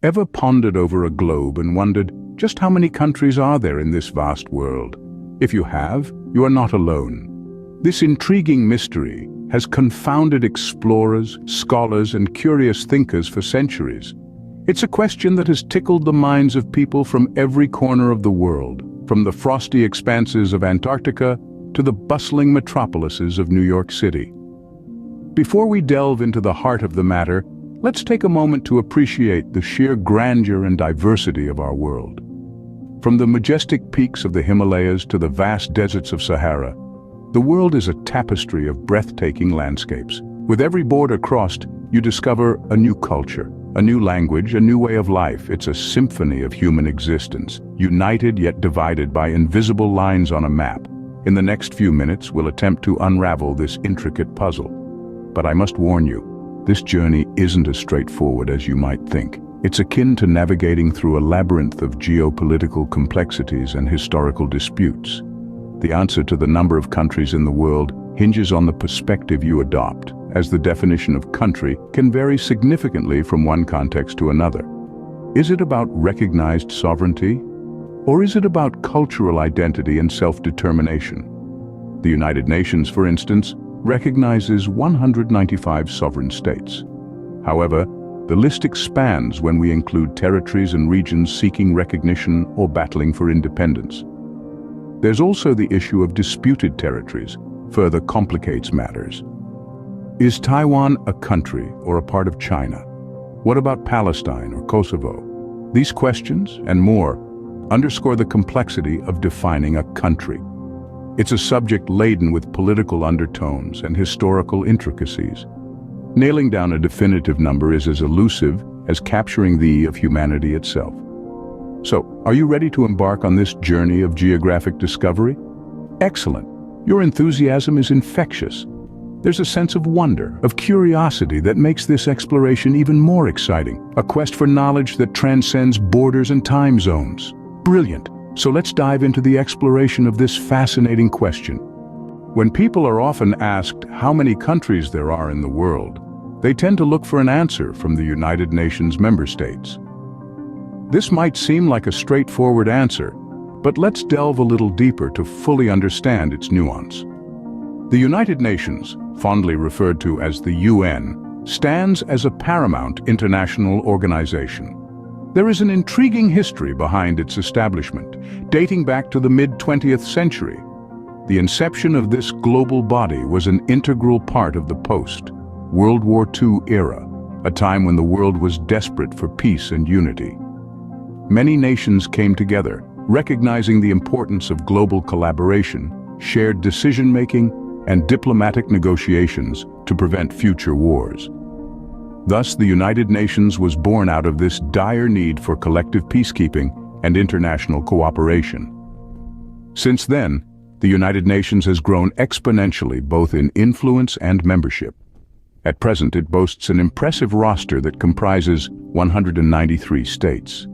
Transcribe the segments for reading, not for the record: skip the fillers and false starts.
Ever pondered over a globe and wondered just how many countries are there in this vast world? If you have, you are not alone. This intriguing mystery has confounded explorers, scholars, and curious thinkers for centuries. It's a question that has tickled the minds of people from every corner of the world, from the frosty expanses of Antarctica to the bustling metropolises of New York City. Before we delve into the heart of the matter, let's take a moment to appreciate the sheer grandeur and diversity of our world. From the majestic peaks of the Himalayas to the vast deserts of Sahara, the world is a tapestry of breathtaking landscapes. With every border crossed, you discover a new culture, a new language, a new way of life. It's a symphony of human existence, united yet divided by invisible lines on a map. In the next few minutes, we'll attempt to unravel this intricate puzzle. But I must warn you, this journey isn't as straightforward as you might think. It's akin to navigating through a labyrinth of geopolitical complexities and historical disputes. The answer to the number of countries in the world hinges on the perspective you adopt, as the definition of country can vary significantly from one context to another. Is it about recognized sovereignty? Or is it about cultural identity and self-determination? The United Nations, for instance, recognizes 195 sovereign states. However, the list expands when we include territories and regions seeking recognition or battling for independence. There's also the issue of disputed territories, further complicates matters. Is Taiwan a country or a part of China? What about Palestine or Kosovo? These questions, and more, underscore the complexity of defining a country. It's a subject laden with political undertones and historical intricacies. Nailing down a definitive number is as elusive as capturing the of humanity itself. So, are you ready to embark on this journey of geographic discovery? Excellent. Your enthusiasm is infectious. There's a sense of wonder, of curiosity that makes this exploration even more exciting, a quest for knowledge that transcends borders and time zones. Brilliant. So let's dive into the exploration of this fascinating question. When people are often asked how many countries there are in the world, they tend to look for an answer from the United Nations member states. This might seem like a straightforward answer, but let's delve a little deeper to fully understand its nuance. The United Nations, fondly referred to as the UN, stands as a paramount international organization. There is an intriguing history behind its establishment, dating back to the mid-20th century. The inception of this global body was an integral part of the post-World War II era, a time when the world was desperate for peace and unity. Many nations came together, recognizing the importance of global collaboration, shared decision-making, and diplomatic negotiations to prevent future wars. Thus, the United Nations was born out of this dire need for collective peacekeeping and international cooperation. Since then, the United Nations has grown exponentially both in influence and membership. At present, it boasts an impressive roster that comprises 193 states.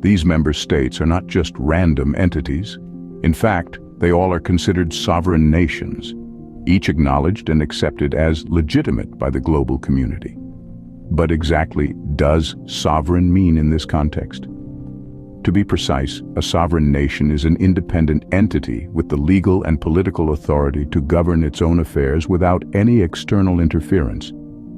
These member states are not just random entities. In fact, they all are considered sovereign nations, each acknowledged and accepted as legitimate by the global community. But exactly does sovereign mean in this context? To be precise, a sovereign nation is an independent entity with the legal and political authority to govern its own affairs without any external interference.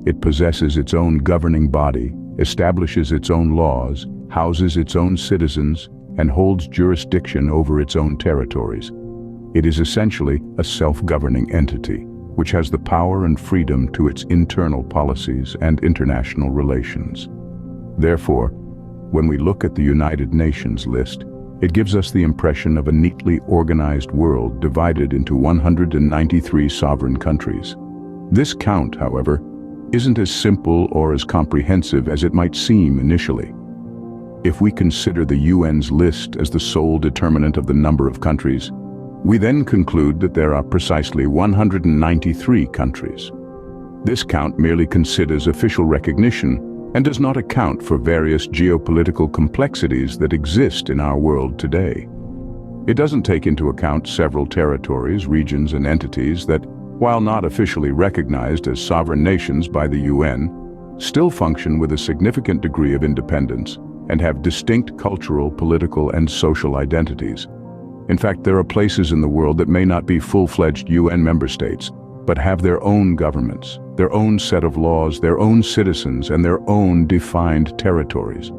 It possesses its own governing body, establishes its own laws, houses its own citizens, and holds jurisdiction over its own territories. It is essentially a self-governing entity, which has the power and freedom to its internal policies and international relations. Therefore, when we look at the United Nations list, it gives us the impression of a neatly organized world divided into 193 sovereign countries. This count, however, isn't as simple or as comprehensive as it might seem initially. If we consider the UN's list as the sole determinant of the number of countries, we then conclude that there are precisely 193 countries. This count merely considers official recognition and does not account for various geopolitical complexities that exist in our world today. It doesn't take into account several territories, regions, and entities that, while not officially recognized as sovereign nations by the UN, still function with a significant degree of independence, and have distinct cultural, political, and social identities. In fact, there are places in the world that may not be full-fledged UN member states, but have their own governments, their own set of laws, their own citizens, and their own defined territories.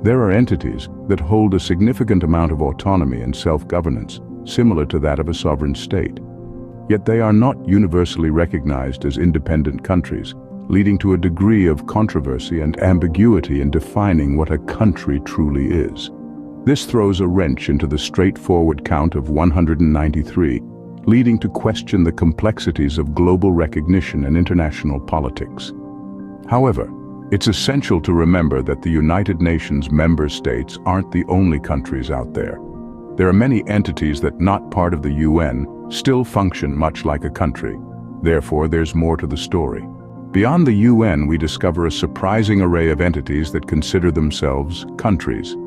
There are entities that hold a significant amount of autonomy and self-governance, similar to that of a sovereign state. Yet they are not universally recognized as independent countries, leading to a degree of controversy and ambiguity in defining what a country truly is. This throws a wrench into the straightforward count of 193, leading to question the complexities of global recognition and international politics. However, it's essential to remember that the United Nations member states aren't the only countries out there. There are many entities that, not part of the UN, still function much like a country. Therefore, there's more to the story. Beyond the UN, we discover a surprising array of entities that consider themselves countries.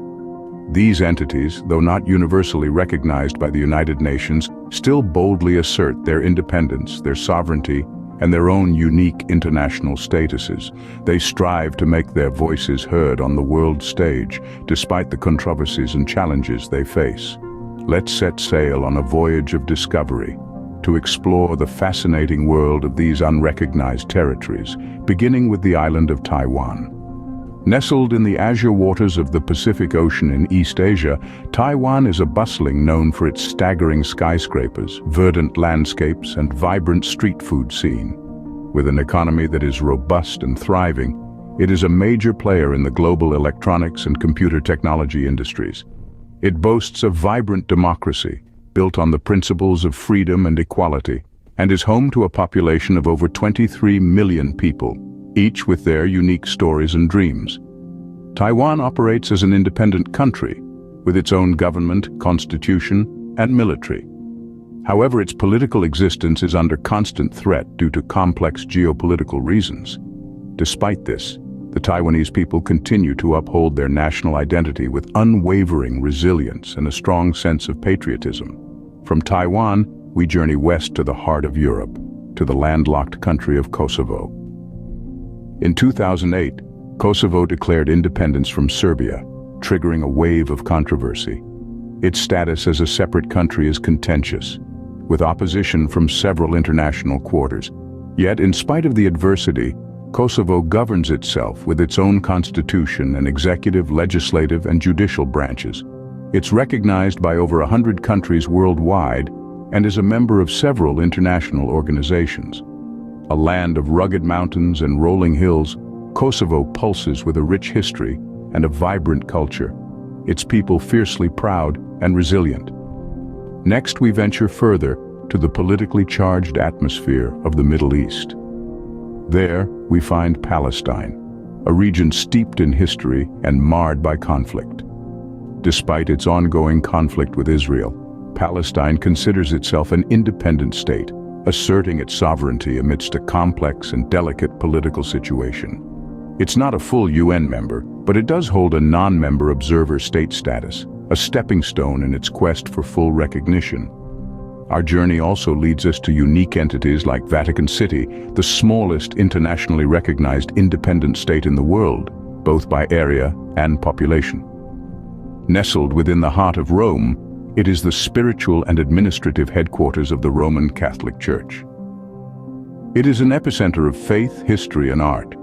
These entities, though not universally recognized by the United Nations, still boldly assert their independence, their sovereignty, and their own unique international statuses. They strive to make their voices heard on the world stage, despite the controversies and challenges they face. Let's set sail on a voyage of discovery, to explore the fascinating world of these unrecognized territories, beginning with the island of Taiwan. Nestled in the azure waters of the Pacific Ocean in East Asia, Taiwan is a bustling known for its staggering skyscrapers, verdant landscapes, and vibrant street food scene. With an economy that is robust and thriving, it is a major player in the global electronics and computer technology industries. It boasts a vibrant democracy, built on the principles of freedom and equality, and is home to a population of over 23 million people, each with their unique stories and dreams. Taiwan operates as an independent country, with its own government, constitution, and military. However, its political existence is under constant threat due to complex geopolitical reasons. Despite this, the Taiwanese people continue to uphold their national identity with unwavering resilience and a strong sense of patriotism. From Taiwan, we journey west to the heart of Europe, to the landlocked country of Kosovo. In 2008, Kosovo declared independence from Serbia, triggering a wave of controversy. Its status as a separate country is contentious, with opposition from several international quarters. Yet, in spite of the adversity, Kosovo governs itself with its own constitution and executive, legislative, and judicial branches. It's recognized by over 100 countries worldwide and is a member of several international organizations. A land of rugged mountains and rolling hills, Kosovo pulses with a rich history and a vibrant culture, its people fiercely proud and resilient. Next, we venture further to the politically charged atmosphere of the Middle East. There, we find Palestine, a region steeped in history and marred by conflict. Despite its ongoing conflict with Israel, Palestine considers itself an independent state, asserting its sovereignty amidst a complex and delicate political situation. It's not a full UN member, but it does hold a non-member observer state status, a stepping stone in its quest for full recognition. Our journey also leads us to unique entities like Vatican City, the smallest internationally recognized independent state in the world, both by area and population. Nestled within the heart of Rome, it is the spiritual and administrative headquarters of the Roman Catholic Church. It is an epicenter of faith, history, and art,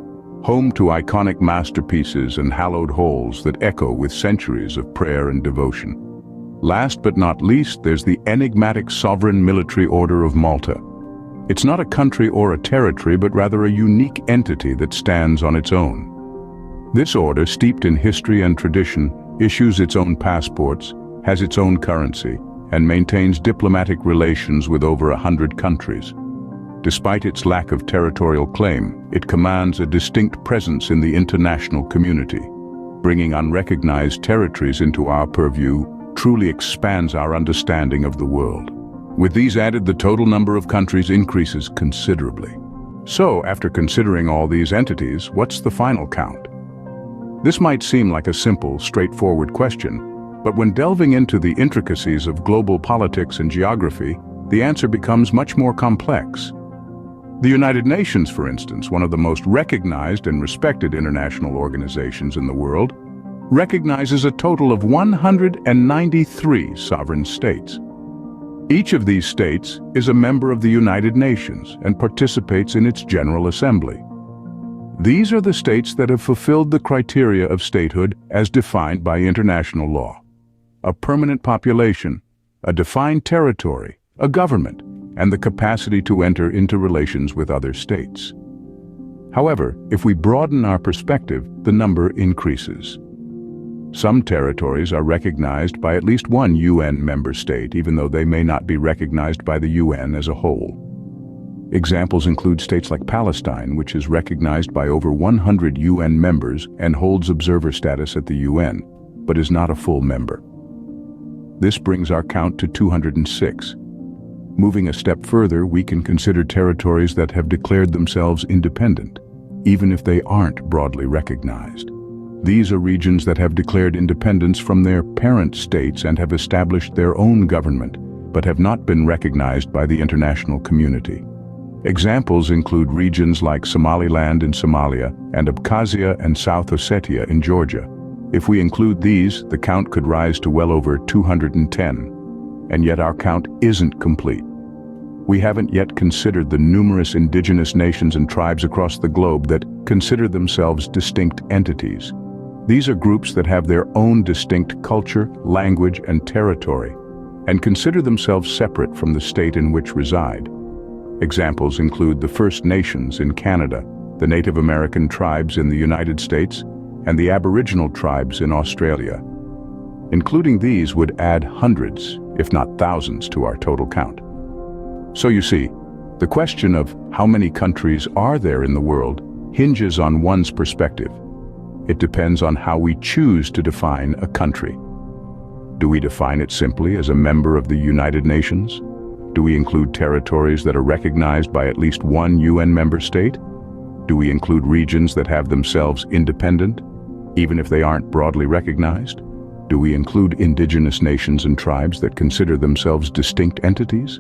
home to iconic masterpieces and hallowed halls that echo with centuries of prayer and devotion. Last but not least, there's the enigmatic Sovereign Military Order of Malta. It's not a country or a territory, but rather a unique entity that stands on its own. This order, steeped in history and tradition, issues its own passports, has its own currency, and maintains diplomatic relations with over 100 countries. Despite its lack of territorial claim, it commands a distinct presence in the international community. Bringing unrecognized territories into our purview truly expands our understanding of the world. With these added, the total number of countries increases considerably. So, after considering all these entities, what's the final count? This might seem like a simple, straightforward question, but when delving into the intricacies of global politics and geography, the answer becomes much more complex. The United Nations, for instance, one of the most recognized and respected international organizations in the world, recognizes a total of 193 sovereign states. Each of these states is a member of the United Nations and participates in its General Assembly. These are the states that have fulfilled the criteria of statehood as defined by international law: a permanent population, a defined territory, a government, and the capacity to enter into relations with other states. However, if we broaden our perspective, the number increases. Some territories are recognized by at least one UN member state, even though they may not be recognized by the UN as a whole. Examples include states like Palestine, which is recognized by over 100 UN members and holds observer status at the UN, but is not a full member. This brings our count to 206. Moving a step further, we can consider territories that have declared themselves independent, even if they aren't broadly recognized. These are regions that have declared independence from their parent states and have established their own government, but have not been recognized by the international community. Examples include regions like Somaliland in Somalia and Abkhazia and South Ossetia in Georgia. If we include these, the count could rise to well over 210. And yet our count isn't complete. We haven't yet considered the numerous indigenous nations and tribes across the globe that consider themselves distinct entities. These are groups that have their own distinct culture, language, and territory, and consider themselves separate from the state in which reside. Examples include the First Nations in Canada, the Native American tribes in the United States, and the Aboriginal tribes in Australia. Including these would add hundreds, if not thousands, to our total count. So you see, the question of how many countries are there in the world hinges on one's perspective. It depends on how we choose to define a country. Do we define it simply as a member of the United Nations? Do we include territories that are recognized by at least one UN member state? Do we include regions that have themselves independent, even if they aren't broadly recognized? Do we include indigenous nations and tribes that consider themselves distinct entities?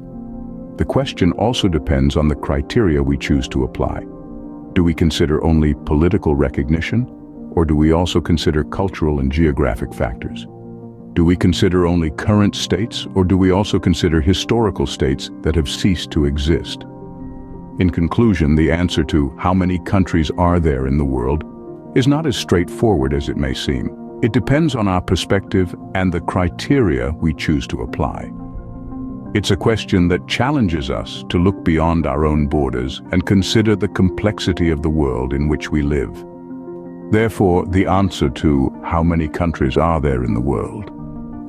The question also depends on the criteria we choose to apply. Do we consider only political recognition, or do we also consider cultural and geographic factors? Do we consider only current states, or do we also consider historical states that have ceased to exist? In conclusion, the answer to how many countries are there in the world is not as straightforward as it may seem. It depends on our perspective and the criteria we choose to apply. It's a question that challenges us to look beyond our own borders and consider the complexity of the world in which we live. Therefore, the answer to how many countries are there in the world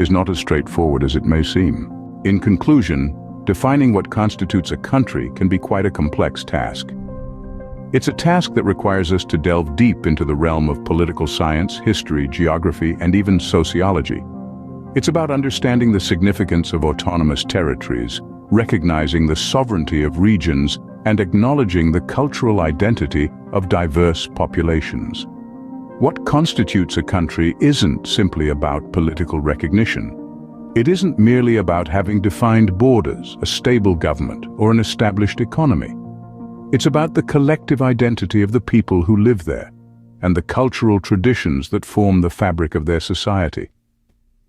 is not as straightforward as it may seem. In conclusion, defining what constitutes a country can be quite a complex task. It's a task that requires us to delve deep into the realm of political science, history, geography, and even sociology. It's about understanding the significance of autonomous territories, recognizing the sovereignty of regions, and acknowledging the cultural identity of diverse populations. What constitutes a country isn't simply about political recognition. It isn't merely about having defined borders, a stable government, or an established economy. It's about the collective identity of the people who live there, and the cultural traditions that form the fabric of their society.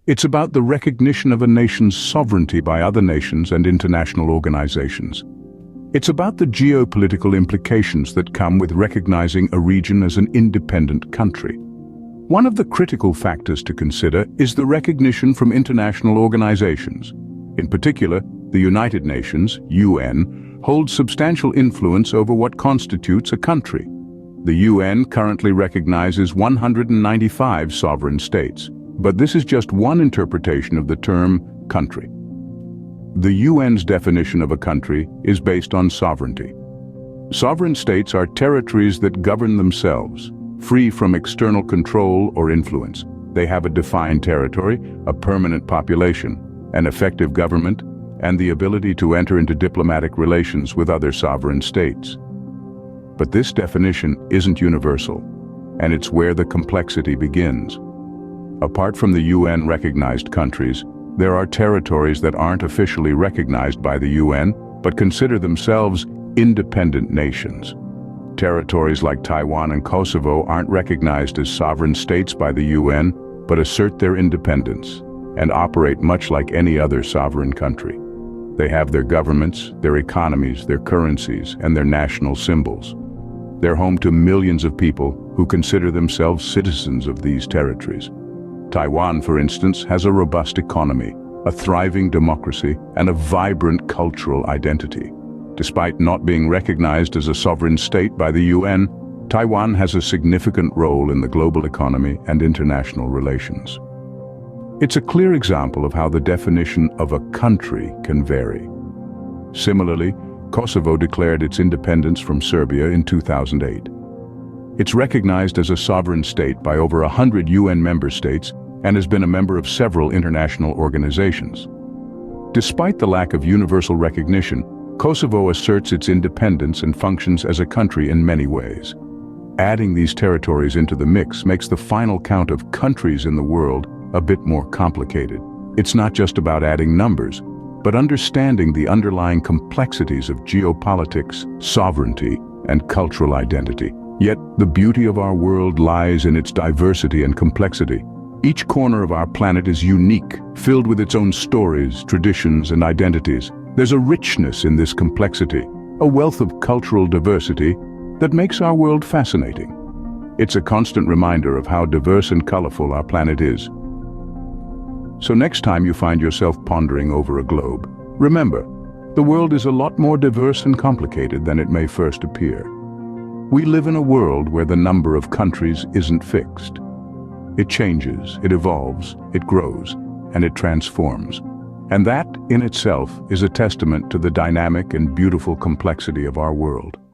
It's about the recognition of a nation's sovereignty by other nations and international organizations. It's about the geopolitical implications that come with recognizing a region as an independent country. One of the critical factors to consider is the recognition from international organizations. In particular, the United Nations, UN, holds substantial influence over what constitutes a country. The UN currently recognizes 195 sovereign states, but this is just one interpretation of the term country. The UN's definition of a country is based on sovereignty. Sovereign states are territories that govern themselves, free from external control or influence. They have a defined territory, a permanent population, an effective government, and the ability to enter into diplomatic relations with other sovereign states. But this definition isn't universal, and it's where the complexity begins. Apart from the UN-recognized countries, there are territories that aren't officially recognized by the UN, but consider themselves independent nations. Territories like Taiwan and Kosovo aren't recognized as sovereign states by the UN, but assert their independence and operate much like any other sovereign country. They have their governments, their economies, their currencies, and their national symbols. They're home to millions of people who consider themselves citizens of these territories. Taiwan, for instance, has a robust economy, a thriving democracy, and a vibrant cultural identity. Despite not being recognized as a sovereign state by the UN, Taiwan has a significant role in the global economy and international relations. It's a clear example of how the definition of a country can vary. Similarly, Kosovo declared its independence from Serbia in 2008. It's recognized as a sovereign state by over 100 UN member states and has been a member of several international organizations. Despite the lack of universal recognition, Kosovo asserts its independence and functions as a country in many ways. Adding these territories into the mix makes the final count of countries in the world a bit more complicated. It's not just about adding numbers, but understanding the underlying complexities of geopolitics, sovereignty, and cultural identity. Yet, the beauty of our world lies in its diversity and complexity. Each corner of our planet is unique, filled with its own stories, traditions, and identities. There's a richness in this complexity, a wealth of cultural diversity that makes our world fascinating. It's a constant reminder of how diverse and colorful our planet is. So next time you find yourself pondering over a globe, remember, the world is a lot more diverse and complicated than it may first appear. We live in a world where the number of countries isn't fixed. It changes, it evolves, it grows, and it transforms. And that, in itself, is a testament to the dynamic and beautiful complexity of our world.